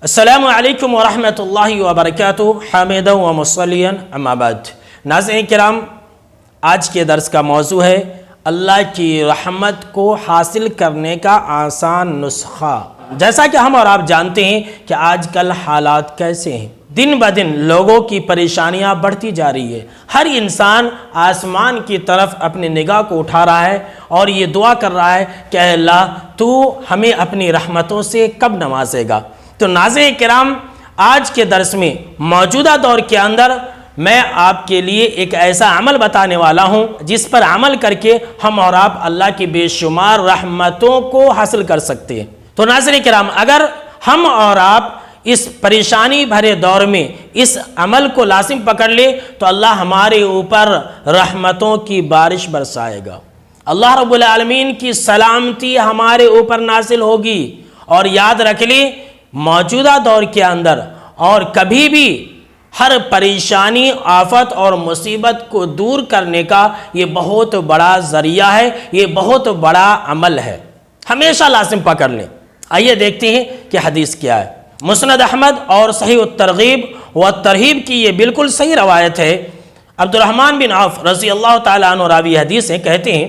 السلام علیکم ورحمۃ اللہ وبرکاتہ حامدا و مصلیًا اما بعد۔ ناظرین کرام، آج کے درس کا موضوع ہے اللہ کی رحمت کو حاصل کرنے کا آسان نسخہ۔ جیسا کہ ہم اور آپ جانتے ہیں کہ آج کل حالات کیسے ہیں، دن بدن لوگوں کی پریشانیاں بڑھتی جا رہی ہے۔ ہر انسان آسمان کی طرف اپنی نگاہ کو اٹھا رہا ہے اور یہ دعا کر رہا ہے کہ اے اللہ تو ہمیں اپنی رحمتوں سے کب نوازے گا۔ تو ناظرین کرام، آج کے درس میں موجودہ دور کے اندر میں آپ کے لیے ایک ایسا عمل بتانے والا ہوں جس پر عمل کر کے ہم اور آپ اللہ کی بے شمار رحمتوں کو حاصل کر سکتے ہیں۔ تو ناظرین کرام، اگر ہم اور آپ اس پریشانی بھرے دور میں اس عمل کو لازم پکڑ لے تو اللہ ہمارے اوپر رحمتوں کی بارش برسائے گا، اللہ رب العالمین کی سلامتی ہمارے اوپر نازل ہوگی۔ اور یاد رکھ لیں، موجودہ دور کے اندر اور کبھی بھی ہر پریشانی، آفت اور مصیبت کو دور کرنے کا یہ بہت بڑا ذریعہ ہے، یہ بہت بڑا عمل ہے، ہمیشہ لازم پکڑ لیں۔ آئیے دیکھتے ہیں کہ حدیث کیا ہے۔ مسند احمد اور صحیح الترغیب و ترہیب کی یہ بالکل صحیح روایت ہے۔ عبد الرحمن بن عوف رضی اللہ تعالیٰ عنہ راوی حدیث ہیں، کہتے ہیں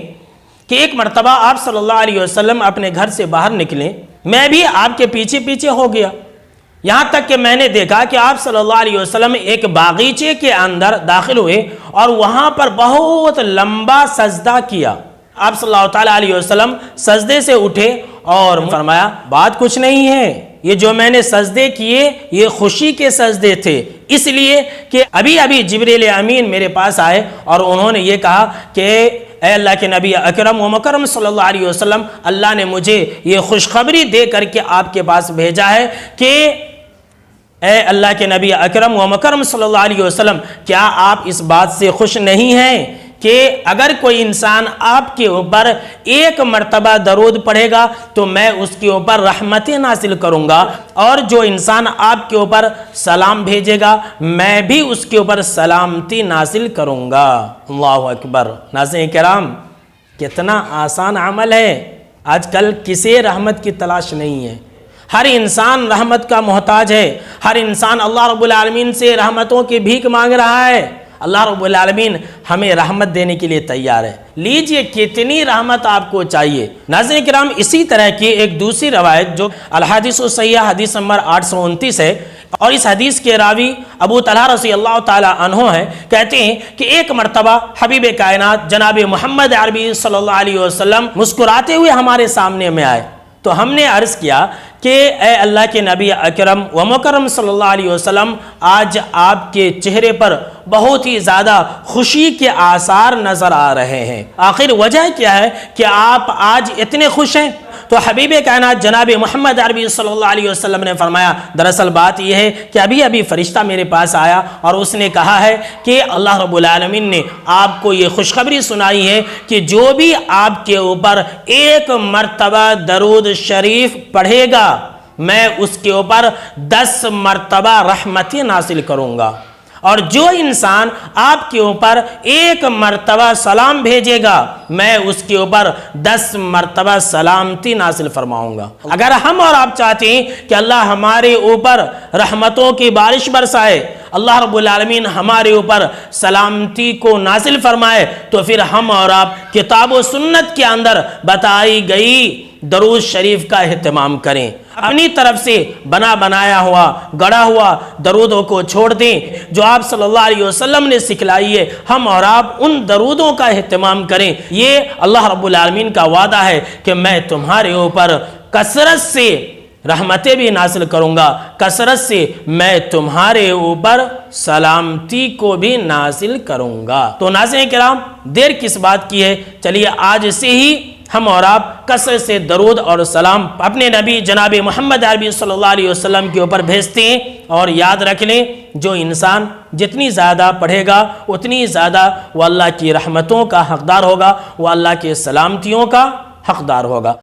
کہ ایک مرتبہ آپ صلی اللہ علیہ وسلم اپنے گھر سے باہر نکلے، میں بھی آپ کے پیچھے پیچھے ہو گیا، یہاں تک کہ میں نے دیکھا کہ آپ صلی اللہ علیہ وسلم ایک باغیچے کے اندر داخل ہوئے اور وہاں پر بہت لمبا سجدہ کیا۔ آپ صلی اللہ تعالیٰ علیہ وسلم سجدے سے اٹھے اور فرمایا، بات کچھ نہیں ہے، یہ جو میں نے سجدے کیے یہ خوشی کے سجدے تھے، اس لیے کہ ابھی جبریل امین میرے پاس آئے اور انہوں نے یہ کہا کہ اے اللہ کے نبی اکرم و مکرم صلی اللہ علیہ وسلم، اللہ نے مجھے یہ خوشخبری دے کر کے آپ کے پاس بھیجا ہے کہ اے اللہ کے نبی اکرم و مکرم صلی اللہ علیہ وسلم، کیا آپ اس بات سے خوش نہیں ہیں کہ اگر کوئی انسان آپ کے اوپر ایک مرتبہ درود پڑھے گا تو میں اس کے اوپر رحمتیں نازل کروں گا، اور جو انسان آپ کے اوپر سلام بھیجے گا میں بھی اس کے اوپر سلامتی نازل کروں گا۔ اللہ اکبر۔ ناظرین کرام، کتنا آسان عمل ہے، آج کل کسی رحمت کی تلاش نہیں ہے، ہر انسان رحمت کا محتاج ہے، ہر انسان اللہ رب العالمین سے رحمتوں کی بھیک مانگ رہا ہے۔ اللہ رب العالمین ہمیں رحمت دینے کے لیے تیار ہے، لیجئے کتنی رحمت آپ کو چاہیے۔ ناظرین کرام، اسی طرح کی ایک دوسری روایت جو الحدیث الصحیحہ حدیث نمبر 829 ہے، اور اس حدیث کے راوی ابو طلحہ رضی اللہ تعالیٰ عنہ ہے، کہتے ہیں کہ ایک مرتبہ حبیب کائنات جناب محمد عربی صلی اللہ علیہ وسلم مسکراتے ہوئے ہمارے سامنے میں آئے، تو ہم نے عرض کیا کہ اے اللہ کے نبی اکرم و مکرم صلی اللہ علیہ وسلم، آج آپ کے چہرے پر بہت ہی زیادہ خوشی کے آثار نظر آ رہے ہیں، آخر وجہ کیا ہے کہ آپ آج اتنے خوش ہیں؟ تو حبیب کائنات جناب محمد عربی صلی اللہ علیہ وسلم نے فرمایا، دراصل بات یہ ہے کہ ابھی فرشتہ میرے پاس آیا اور اس نے کہا ہے کہ اللہ رب العالمین نے آپ کو یہ خوشخبری سنائی ہے کہ جو بھی آپ کے اوپر ایک مرتبہ درود شریف پڑھے گا میں اس کے اوپر 10 مرتبہ رحمتیں نازل کروں گا، اور جو انسان آپ کے اوپر ایک مرتبہ سلام بھیجے گا میں اس کے اوپر 10 مرتبہ سلامتی نازل فرماؤں گا۔ اگر ہم اور آپ چاہتے ہیں کہ اللہ ہمارے اوپر رحمتوں کی بارش برسائے، اللہ رب العالمین ہمارے اوپر سلامتی کو نازل فرمائے، تو پھر ہم اور آپ کتاب و سنت کے اندر بتائی گئی درود شریف کا اہتمام کریں، اپنی طرف سے بنایا ہوا گڑا ہوا درودوں کو چھوڑ دیں جو آپ صلی اللہ علیہ وسلم نے سکھلائی ہے، ہم اور آپ ان درودوں کا اہتمام کریں۔ یہ اللہ رب العالمین کا وعدہ ہے کہ میں تمہارے اوپر کثرت سے رحمتیں بھی نازل کروں گا، کثرت سے میں تمہارے اوپر سلامتی کو بھی نازل کروں گا۔ تو ناظرین کرام، دیر کس بات کی ہے، چلیے آج سے ہی ہم اور آپ کثرت سے درود اور سلام اپنے نبی جناب محمد عربی صلی اللہ علیہ وسلم کے اوپر بھیجتے ہیں، اور یاد رکھ لیں جو انسان جتنی زیادہ پڑھے گا اتنی زیادہ وہ اللہ کی رحمتوں کا حقدار ہوگا، وہ اللہ کے سلامتیوں کا حقدار ہوگا۔